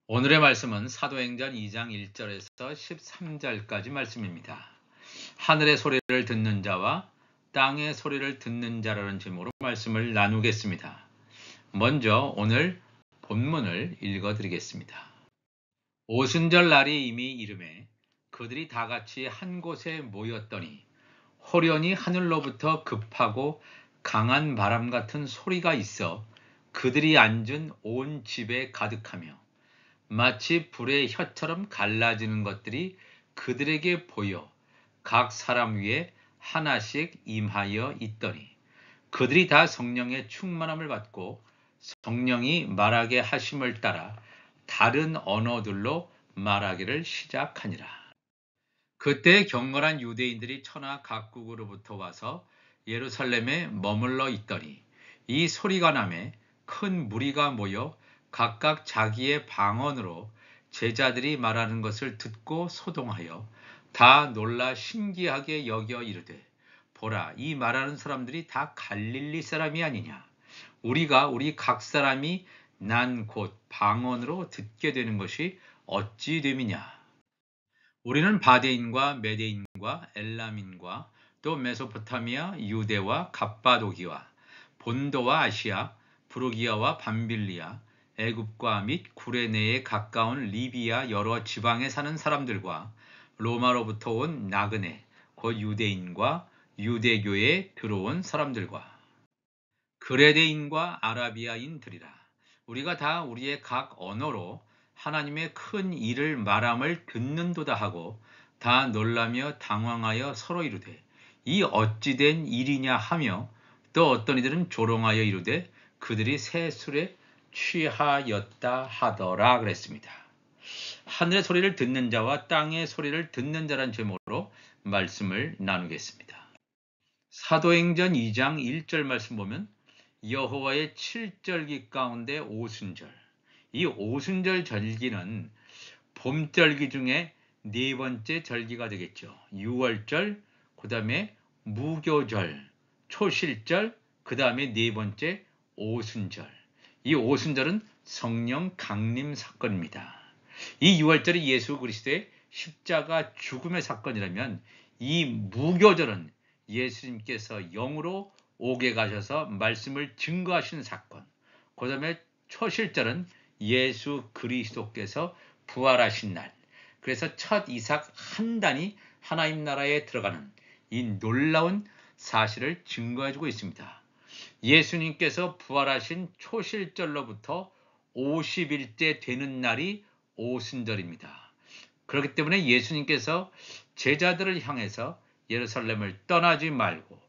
오늘의 말씀은 사도행전 2장 1절에서 13절까지 말씀입니다. 하늘의 소리를 듣는 자와 땅의 소리를 듣는 자라는 제목으로 말씀을 나누겠습니다. 먼저 오늘 본문을 읽어드리겠습니다. 오순절 날이 이미 이르매 그들이 다 같이 한 곳에 모였더니 호련히 하늘로부터 급하고 강한 바람 같은 소리가 있어 그들이 앉은 온 집에 가득하며 마치 불의 혀처럼 갈라지는 것들이 그들에게 보여 각 사람 위에 하나씩 임하여 있더니 그들이 다 성령의 충만함을 받고 성령이 말하게 하심을 따라 다른 언어들로 말하기를 시작하니라. 그때 경건한 유대인들이 천하 각국으로부터 와서 예루살렘에 머물러 있더니 이 소리가 나매 큰 무리가 모여 각각 자기의 방언으로 제자들이 말하는 것을 듣고 소동하여 다 놀라 신기하게 여겨 이르되 보라, 이 말하는 사람들이 다 갈릴리 사람이 아니냐. 우리가 우리 각 사람이 난 곧 방언으로 듣게 되는 것이 어찌 됨이냐. 우리는 바데인과 메데인과 엘람인과 또 메소포타미아, 유대와 갑바도기와 본도와 아시아, 부르기아와 밤빌리아, 애굽과 및 구레네에 가까운 리비아 여러 지방에 사는 사람들과 로마로부터 온 나그네, 곧 유대인과 유대교에 들어온 사람들과 그레데인과 아라비아인들이라. 우리가 다 우리의 각 언어로 하나님의 큰 일을 말함을 듣는도다 하고 다 놀라며 당황하여 서로 이르되 이 어찌된 일이냐 하며 또 어떤 이들은 조롱하여 이르되 그들이 새 술에 취하였다 하더라 그랬습니다. 하늘의 소리를 듣는 자와 땅의 소리를 듣는 자란 제목으로 말씀을 나누겠습니다. 사도행전 2장 1절 말씀 보면 여호와의 7절기 가운데 오순절, 이 오순절 절기는 봄절기 중에 네 번째 절기가 되겠죠. 6월절, 그 다음에 무교절, 초실절, 그 다음에 네 번째 오순절. 이 오순절은 성령 강림 사건입니다. 이 6월절이 예수 그리스도의 십자가 죽음의 사건이라면 이 무교절은 예수님께서 영으로 옥에 가셔서 말씀을 증거하시는 사건. 그 다음에 초실절은 예수 그리스도께서 부활하신 날. 그래서 첫 이삭 한 단이 하나님 나라에 들어가는 이 놀라운 사실을 증거해주고 있습니다. 예수님께서 부활하신 초실절로부터 50일째 되는 날이 오순절입니다. 그렇기 때문에 예수님께서 제자들을 향해서 예루살렘을 떠나지 말고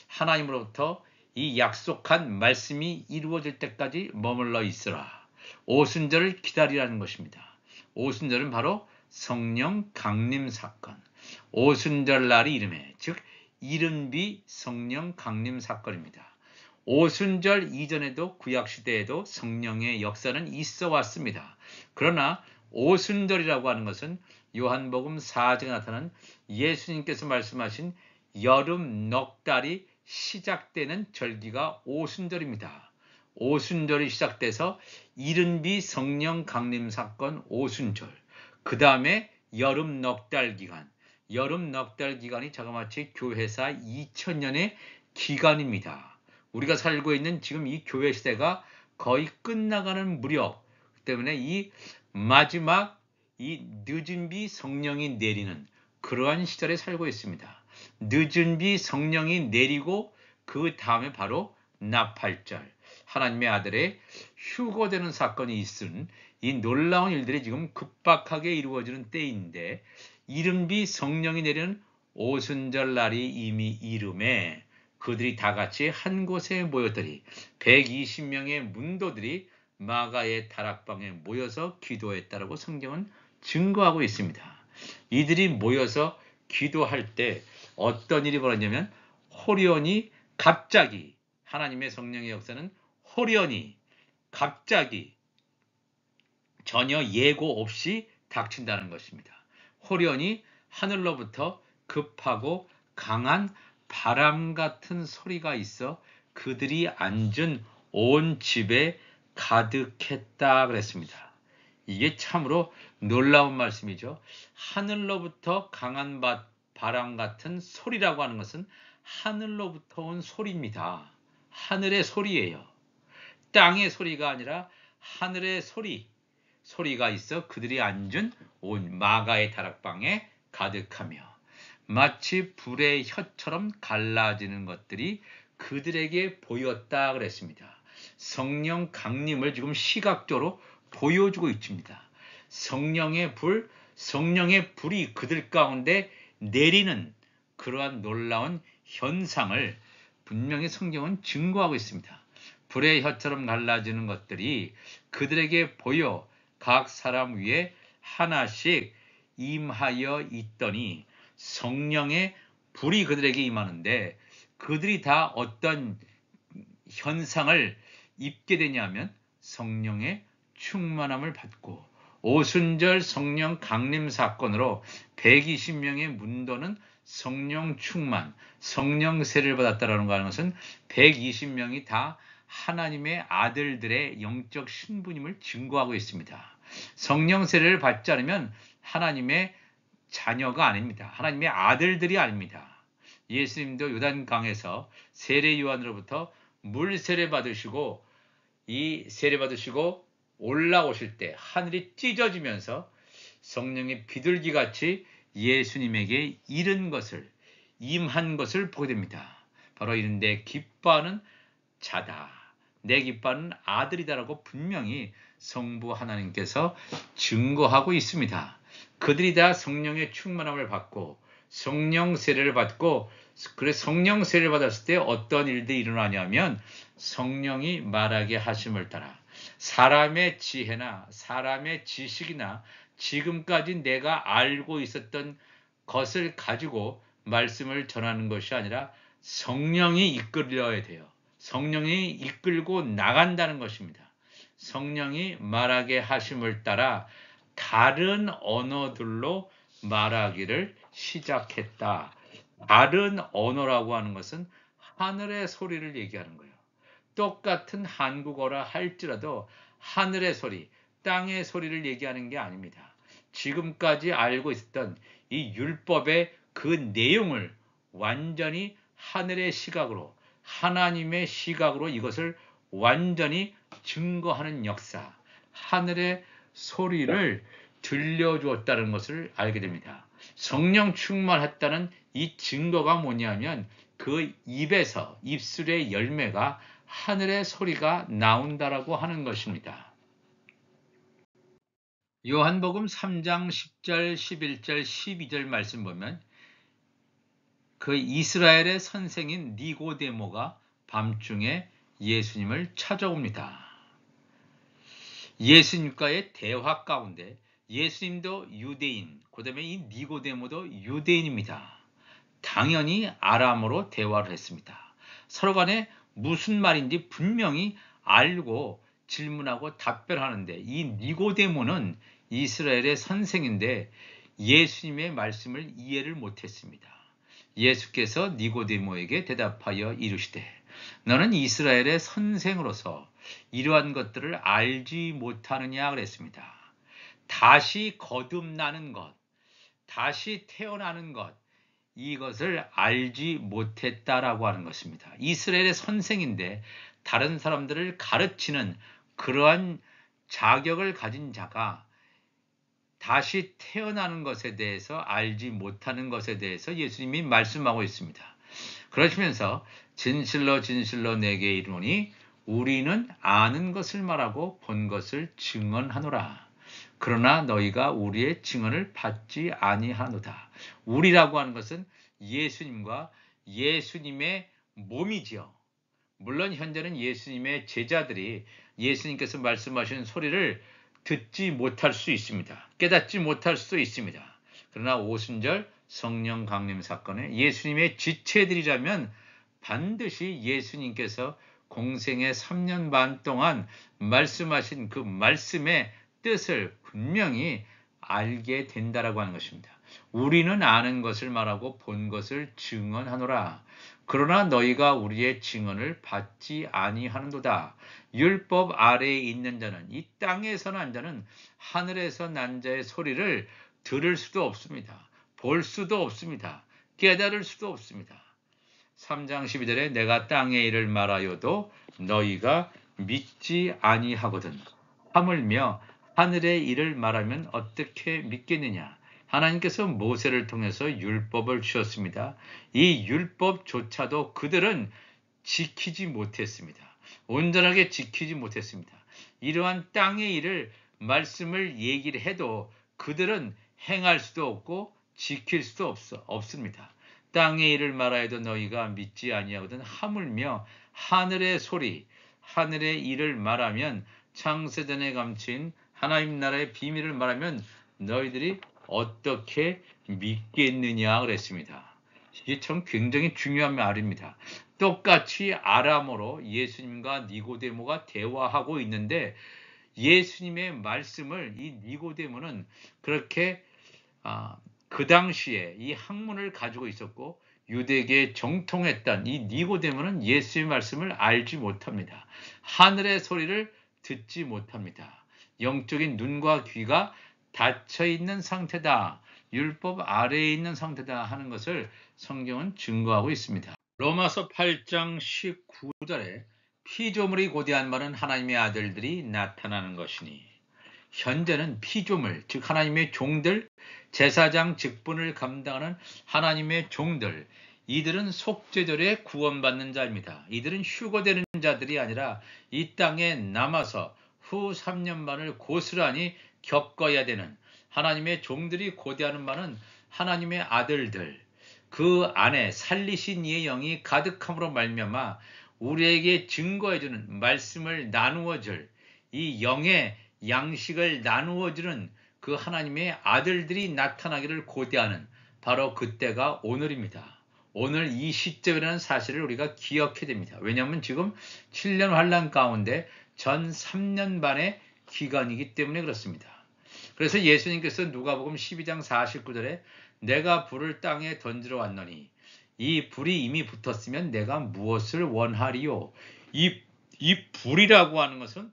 하나님으로부터 이 약속한 말씀이 이루어질 때까지 머물러 있으라. 오순절을 기다리라는 것입니다. 오순절은 바로 성령 강림 사건. 오순절 날이 이름에, 즉 이른비 성령 강림 사건입니다. 오순절 이전에도 구약시대에도 성령의 역사는 있어 왔습니다. 그러나 오순절이라고 하는 것은 요한복음 4장에 나타난 예수님께서 말씀하신 여름 넉 달이 시작되는 절기가 오순절입니다. 오순절이 시작돼서 이른비 성령 강림 사건 오순절, 그 다음에 여름 넉 달 기간, 여름 넉 달 기간이 자그마치 교회사 2000년의 기간입니다. 우리가 살고 있는 지금 이 교회 시대가 거의 끝나가는 무렵 때문에 이 마지막 이 늦은 비 성령이 내리는 그러한 시절에 살고 있습니다. 늦은 비 성령이 내리고 그 다음에 바로 나팔절, 하나님의 아들의 휴거되는 사건이 있은 이 놀라운 일들이 지금 급박하게 이루어지는 때인데 이른비 성령이 내리는 오순절 날이 이미 이름에 그들이 다 같이 한 곳에 모였더니 120명의 문도들이 마가의 다락방에 모여서 기도했다라고 성경은 증거하고 있습니다. 이들이 모여서 기도할 때 어떤 일이 벌어졌냐면 호련히 갑자기 하나님의 성령의 역사는 호련히 갑자기 전혀 예고 없이 닥친다는 것입니다. 호련히 하늘로부터 급하고 강한 바람 같은 소리가 있어 그들이 앉은 온 집에 가득했다 그랬습니다. 이게 참으로 놀라운 말씀이죠. 하늘로부터 강한 바람 같은 소리라고 하는 것은 하늘로부터 온 소리입니다. 하늘의 소리예요. 땅의 소리가 아니라 하늘의 소리가 있어 그들이 앉은 온 마가의 다락방에 가득하며 마치 불의 혀처럼 갈라지는 것들이 그들에게 보였다 그랬습니다. 성령 강림을 지금 시각적으로 보여주고 있습니다. 성령의 불이 그들 가운데 내리는 그러한 놀라운 현상을 분명히 성경은 증거하고 있습니다. 불의 혀처럼 갈라지는 것들이 그들에게 보여 각 사람 위에 하나씩 임하여 있더니 성령의 불이 그들에게 임하는데 그들이 다 어떤 현상을 입게 되냐면 성령의 충만함을 받고 오순절 성령 강림 사건으로 120명의 문도는 성령 충만, 성령 세를 받았다는 것은 120명이 다 하나님의 아들들의 영적 신분임을 증거하고 있습니다. 성령 세례를 받지 않으면 하나님의 자녀가 아닙니다. 하나님의 아들들이 아닙니다. 예수님도 요단강에서 세례 요한으로부터 물 세례 받으시고 올라오실 때 하늘이 찢어지면서 성령의 비둘기 같이 예수님에게 임한 것을 보게 됩니다. 바로 이른데 기뻐하는 자다. 내 기뻐하는 아들이다라고 분명히 성부 하나님께서 증거하고 있습니다. 그들이 다 성령의 충만함을 받고 성령 세례를 받고 성령 세례를 받았을 때 어떤 일들이 일어나냐면 성령이 말하게 하심을 따라 사람의 지혜나 사람의 지식이나 지금까지 내가 알고 있었던 것을 가지고 말씀을 전하는 것이 아니라 성령이 이끌어야 돼요. 성령이 이끌고 나간다는 것입니다. 성령이 말하게 하심을 따라 다른 언어들로 말하기를 시작했다. 다른 언어라고 하는 것은 하늘의 소리를 얘기하는 거예요. 똑같은 한국어라 할지라도 하늘의 소리, 땅의 소리를 얘기하는 게 아닙니다. 지금까지 알고 있었던 이 율법의 그 내용을 완전히 하늘의 시각으로, 하나님의 시각으로 이것을 완전히 증거하는 역사, 하늘의 소리를 들려주었다는 것을 알게 됩니다. 성령 충만했다는 이 증거가 뭐냐면 그 입술의 열매가 하늘의 소리가 나온다라고 하는 것입니다. 요한복음 3장 10절, 11절, 12절 말씀 보면 그 이스라엘의 선생인 니고데모가 밤중에 예수님을 찾아옵니다. 예수님과의 대화 가운데 예수님도 유대인, 그 다음에 이 니고데모도 유대인입니다. 당연히 아람어로 대화를 했습니다. 서로 간에 무슨 말인지 분명히 알고 질문하고 답변하는데 이 니고데모는 이스라엘의 선생인데 예수님의 말씀을 이해를 못했습니다. 예수께서 니고데모에게 대답하여 이르시되 너는 이스라엘의 선생으로서 이러한 것들을 알지 못하느냐 그랬습니다. 다시 거듭나는 것, 다시 태어나는 것, 이것을 알지 못했다라고 하는 것입니다. 이스라엘의 선생인데 다른 사람들을 가르치는 그러한 자격을 가진 자가 다시 태어나는 것에 대해서 알지 못하는 것에 대해서 예수님이 말씀하고 있습니다. 그러시면서 진실로 진실로 내게 이르노니 우리는 아는 것을 말하고 본 것을 증언하노라. 그러나 너희가 우리의 증언을 받지 아니하노다. 우리라고 하는 것은 예수님과 예수님의 몸이지요. 물론 현재는 예수님의 제자들이 예수님께서 말씀하신 소리를 듣지 못할 수 있습니다. 깨닫지 못할 수 있습니다. 그러나 오순절 성령 강림 사건에 예수님의 지체들이라면 반드시 예수님께서 공생의 3년 반 동안 말씀하신 그 말씀의 뜻을 분명히 알게 된다라고 하는 것입니다. 우리는 아는 것을 말하고 본 것을 증언하노라. 그러나 너희가 우리의 증언을 받지 아니하는도다. 율법 아래에 있는 자는, 이 땅에서 난 자는 하늘에서 난 자의 소리를 들을 수도 없습니다. 볼 수도 없습니다. 깨달을 수도 없습니다. 3장 12절에 내가 땅의 일을 말하여도 너희가 믿지 아니하거든. 하물며 하늘의 일을 말하면 어떻게 믿겠느냐. 하나님께서 모세를 통해서 율법을 주셨습니다. 이 율법조차도 그들은 지키지 못했습니다. 온전하게 지키지 못했습니다. 이러한 땅의 일을 말씀을 얘기를 해도 그들은 행할 수도 없고 지킬 수도 없습니다. 땅의 일을 말하여도 너희가 믿지 아니하거든. 하물며 하늘의 소리, 하늘의 일을 말하면, 창세전에 감춘 하나님 나라의 비밀을 말하면 너희들이 어떻게 믿겠느냐 그랬습니다. 이게 참 굉장히 중요한 말입니다. 똑같이 아람어로 예수님과 니고데모가 대화하고 있는데, 예수님의 말씀을 이 니고데모는 그렇게 그 당시에 이 학문을 가지고 있었고 유대계에 정통했던 이 니고데모는 예수의 말씀을 알지 못합니다. 하늘의 소리를 듣지 못합니다. 영적인 눈과 귀가 닫혀 있는 상태다. 율법 아래에 있는 상태다 하는 것을 성경은 증거하고 있습니다. 로마서 8장 19절에 피조물이 고대한 말은 하나님의 아들들이 나타나는 것이니, 현재는 피조물, 즉 하나님의 종들, 제사장 직분을 감당하는 하나님의 종들, 이들은 속죄절에 구원받는 자입니다. 이들은 휴거되는 자들이 아니라 이 땅에 남아서 후 3년 반을 고스란히 겪어야 되는 하나님의 종들이 고대하는 바는 하나님의 아들들, 그 안에 살리신 이의 영이 가득함으로 말미암아 우리에게 증거해주는 말씀을 나누어줄 이 영의 양식을 나누어주는 그 하나님의 아들들이 나타나기를 고대하는 바로 그때가 오늘입니다. 오늘 이 시점이라는 사실을 우리가 기억해야 됩니다. 왜냐하면 지금 7년 환란 가운데 전 3년 반의 기간이기 때문에 그렇습니다. 그래서 예수님께서 누가복음 12장 49절에 내가 불을 땅에 던지러 왔노니 이 불이 이미 붙었으면 내가 무엇을 원하리요. 이 불이라고 하는 것은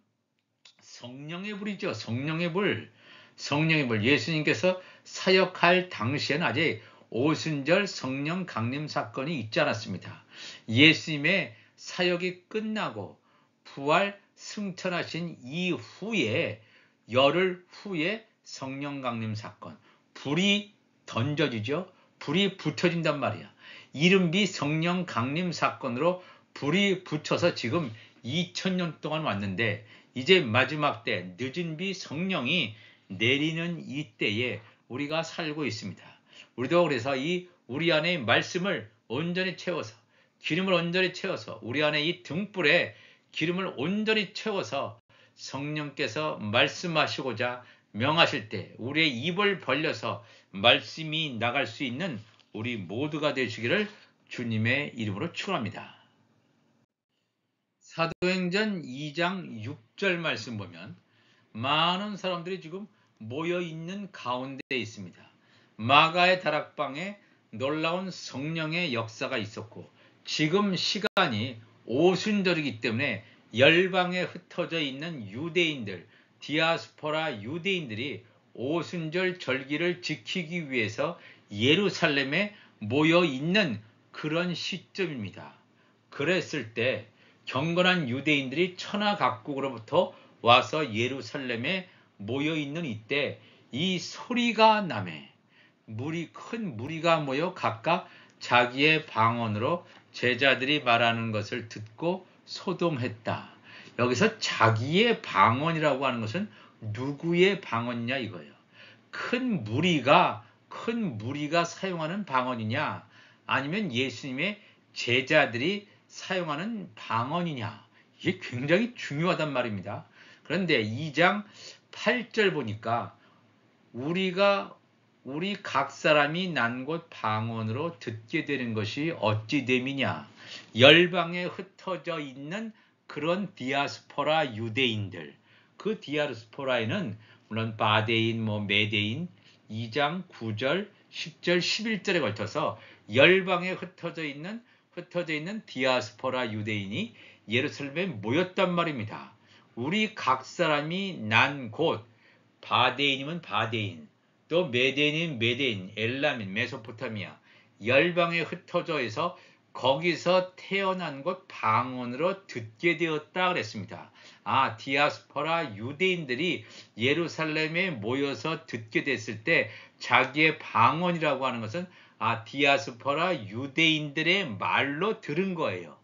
성령의 불이죠. 성령의 불. 성령의 불. 예수님께서 사역할 당시에는 아직 오순절 성령 강림 사건이 있지 않았습니다. 예수님의 사역이 끝나고 부활 승천하신 이후에 열흘 후에 성령 강림 사건, 불이 던져지죠. 불이 붙여진단 말이야. 이른비 성령 강림 사건으로 불이 붙여서 지금 2000년 동안 왔는데, 이제 마지막 때 늦은 비 성령이 내리는 이때에 우리가 살고 있습니다. 우리도 그래서 이 우리 안에 말씀을 온전히 채워서, 기름을 온전히 채워서, 우리 안에 이 등불에 기름을 온전히 채워서 성령께서 말씀하시고자 명하실 때 우리의 입을 벌려서 말씀이 나갈 수 있는 우리 모두가 되시기를 주님의 이름으로 축원합니다. 사도행전 2장 6절 말씀 보면 많은 사람들이 지금 모여 있는 가운데 있습니다. 마가의 다락방에 놀라운 성령의 역사가 있었고, 지금 시간이 오순절이기 때문에 열방에 흩어져 있는 유대인들, 디아스포라 유대인들이 오순절 절기를 지키기 위해서 예루살렘에 모여 있는 그런 시점입니다. 그랬을 때 경건한 유대인들이 천하각국으로부터 와서 예루살렘에 모여 있는 이때 이 소리가 나매 큰 무리가 모여 각각 자기의 방언으로 제자들이 말하는 것을 듣고 소동했다. 여기서 자기의 방언이라고 하는 것은 누구의 방언이냐 이거예요. 큰 무리가 사용하는 방언이냐, 아니면 예수님의 제자들이 사용하는 방언이냐, 이게 굉장히 중요하단 말입니다. 그런데 2장 8절 보니까 우리 각 사람이 난 곳 방언으로 듣게 되는 것이 어찌 됨이냐. 열방에 흩어져 있는 그런 디아스포라 유대인들, 그 디아스포라에는 물론 바데인, 메데인, 2장 9절, 10절, 11절에 걸쳐서 열방에 흩어져 있는 디아스포라 유대인이 예루살렘에 모였단 말입니다. 우리 각 사람이 난 곳, 바데인이면 바데인, 또 메데인이면 메데인, 엘람인, 메소포타미아, 열방에 흩어져 있어 거기서 태어난 것 방언으로 듣게 되었다 그랬습니다. 디아스포라 유대인들이 예루살렘에 모여서 듣게 됐을 때 자기의 방언이라고 하는 것은 디아스포라 유대인들의 말로 들은 거예요.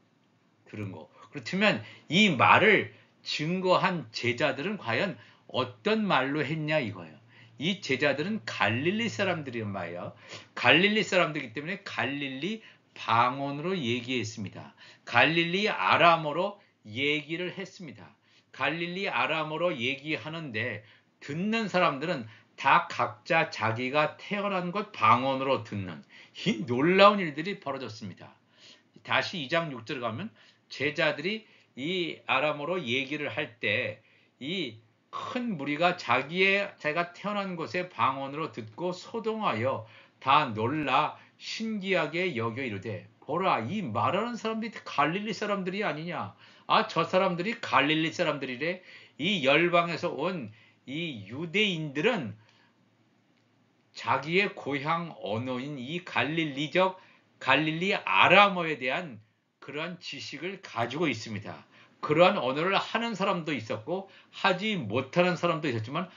들은 거. 그렇다면 이 말을 증거한 제자들은 과연 어떤 말로 했냐 이거예요. 이 제자들은 갈릴리 사람들이란 말이에요. 갈릴리 사람들이기 때문에 갈릴리 방언으로 얘기했습니다. 갈릴리 아람어로 얘기를 했습니다. 갈릴리 아람어로 얘기하는데 듣는 사람들은 다 각자 자기가 태어난 것 방언으로 듣는 이 놀라운 일들이 벌어졌습니다. 다시 2장 6절에 가면 제자들이 이 아람어로 얘기를 할 때 이 큰 무리가 자기가 태어난 곳의 방언으로 듣고 소동하여 다 놀라 신기하게 여겨 이르되 보라 이 말하는 사람들이 갈릴리 사람들이 아니냐. 저 사람들이 갈릴리 사람들이래. 이 열방에서 온 이 유대인들은 자기의 고향 언어인 이 갈릴리 아람어에 대한 그러한 지식을 가지고 있습니다. 그러한 언어를 하는 사람도 있었고 하지 못하는 사람도 있었지만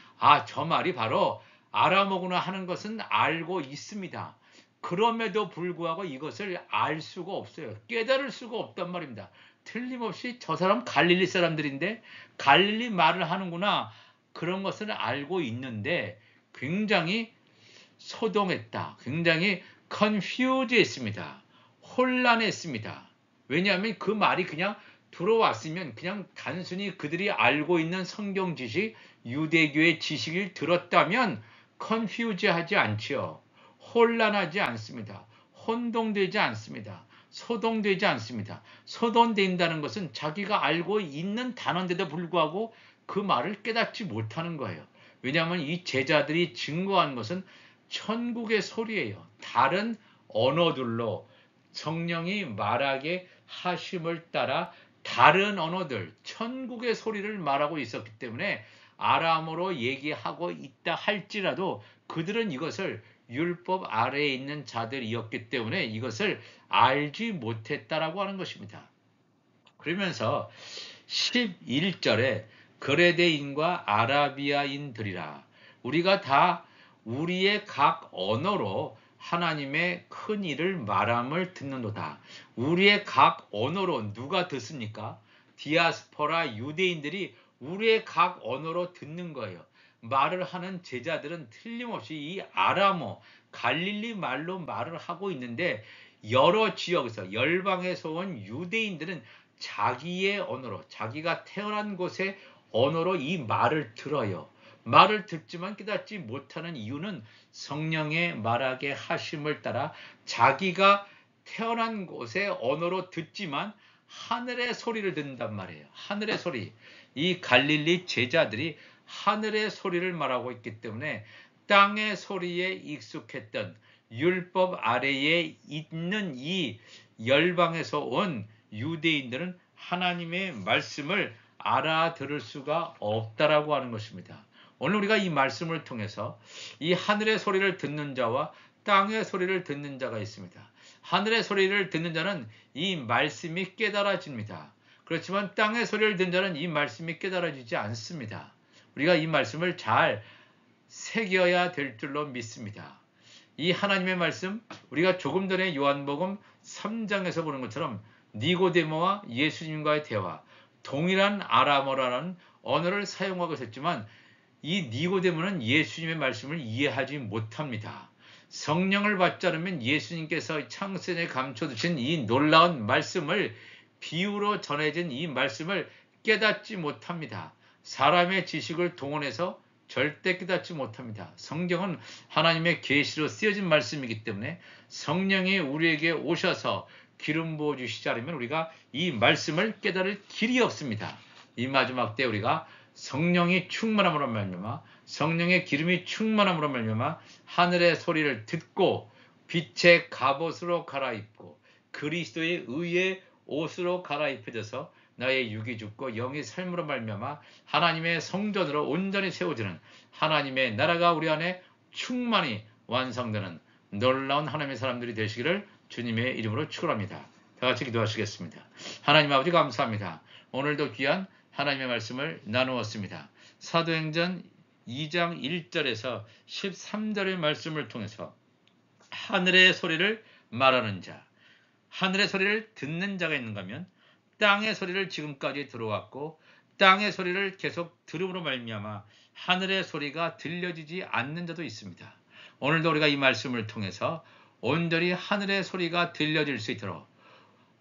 저 말이 바로 아람어구나 하는 것은 알고 있습니다. 그럼에도 불구하고 이것을 알 수가 없어요. 깨달을 수가 없단 말입니다. 틀림없이 저 사람 갈릴리 사람들인데 갈릴리 말을 하는구나 그런 것을 알고 있는데 굉장히 소동했다. 굉장히 컨퓨즈했습니다. 혼란했습니다. 왜냐하면 그 말이 그냥 들어왔으면 그냥 단순히 그들이 알고 있는 성경 지식, 유대교의 지식을 들었다면 컨퓨즈하지 않지요. 혼란하지 않습니다. 혼동되지 않습니다. 소동되지 않습니다. 소동된다는 것은 자기가 알고 있는 단어인데도 불구하고 그 말을 깨닫지 못하는 거예요. 왜냐하면 이 제자들이 증거한 것은 천국의 소리예요. 다른 언어들로 성령이 말하게 하심을 따라 다른 언어들, 천국의 소리를 말하고 있었기 때문에 아람어로 얘기하고 있다 할지라도 그들은 이것을 율법 아래에 있는 자들이었기 때문에 이것을 알지 못했다라고 하는 것입니다. 그러면서 11절에 그레데인과 아라비아인들이라 우리가 다 우리의 각 언어로 하나님의 큰 일을 말함을 듣는도다. 우리의 각 언어로 누가 듣습니까? 디아스포라 유대인들이 우리의 각 언어로 듣는 거예요. 말을 하는 제자들은 틀림없이 이 아람어, 갈릴리 말로 말을 하고 있는데 여러 지역에서 열방에서 온 유대인들은 자기의 언어로, 자기가 태어난 곳의 언어로 이 말을 들어요. 말을 듣지만 깨닫지 못하는 이유는 성령의 말하게 하심을 따라 자기가 태어난 곳의 언어로 듣지만 하늘의 소리를 듣는단 말이에요. 하늘의 소리. 이 갈릴리 제자들이 하늘의 소리를 말하고 있기 때문에 땅의 소리에 익숙했던 율법 아래에 있는 이 열방에서 온 유대인들은 하나님의 말씀을 알아들을 수가 없다라고 하는 것입니다. 오늘 우리가 이 말씀을 통해서 이 하늘의 소리를 듣는 자와 땅의 소리를 듣는 자가 있습니다. 하늘의 소리를 듣는 자는 이 말씀이 깨달아집니다. 그렇지만 땅의 소리를 듣는 자는 이 말씀이 깨달아지지 않습니다. 우리가 이 말씀을 잘 새겨야 될 줄로 믿습니다. 이 하나님의 말씀, 우리가 조금 전에 요한복음 3장에서 보는 것처럼 니고데모와 예수님과의 대화, 동일한 아람어라는 언어를 사용하고 있었지만 이 니고데모는 예수님의 말씀을 이해하지 못합니다. 성령을 받지 않으면 예수님께서 창세전에 감춰두신 이 놀라운 말씀을 비유로 전해진 이 말씀을 깨닫지 못합니다. 사람의 지식을 동원해서 절대 깨닫지 못합니다. 성경은 하나님의 계시로 쓰여진 말씀이기 때문에 성령이 우리에게 오셔서 기름 부어 주시지 않으면 우리가 이 말씀을 깨달을 길이 없습니다. 이 마지막 때 우리가 성령이 충만함으로 말미암아 성령의 기름이 충만함으로 말미암아 하늘의 소리를 듣고 빛의 갑옷으로 갈아입고 그리스도의 의의 옷으로 갈아입혀져서 나의 육이 죽고 영이 삶으로 말미암아 하나님의 성전으로 온전히 세워지는 하나님의 나라가 우리 안에 충만히 완성되는 놀라운 하나님의 사람들이 되시기를 주님의 이름으로 축원합니다. 다 같이 기도하시겠습니다. 하나님 아버지 감사합니다. 오늘도 귀한 하나님의 말씀을 나누었습니다. 사도행전 2장 1절에서 13절의 말씀을 통해서 하늘의 소리를 말하는 자, 하늘의 소리를 듣는 자가 있는가 하면 땅의 소리를 지금까지 들어왔고 땅의 소리를 계속 들음으로 말미암아 하늘의 소리가 들려지지 않는 자도 있습니다. 오늘도 우리가 이 말씀을 통해서 온전히 하늘의 소리가 들려질 수 있도록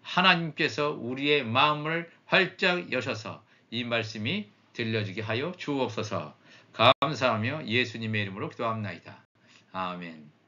하나님께서 우리의 마음을 활짝 여셔서 이 말씀이 들려지게 하여 주옵소서. 감사하며 예수님의 이름으로 기도합나이다. 아멘.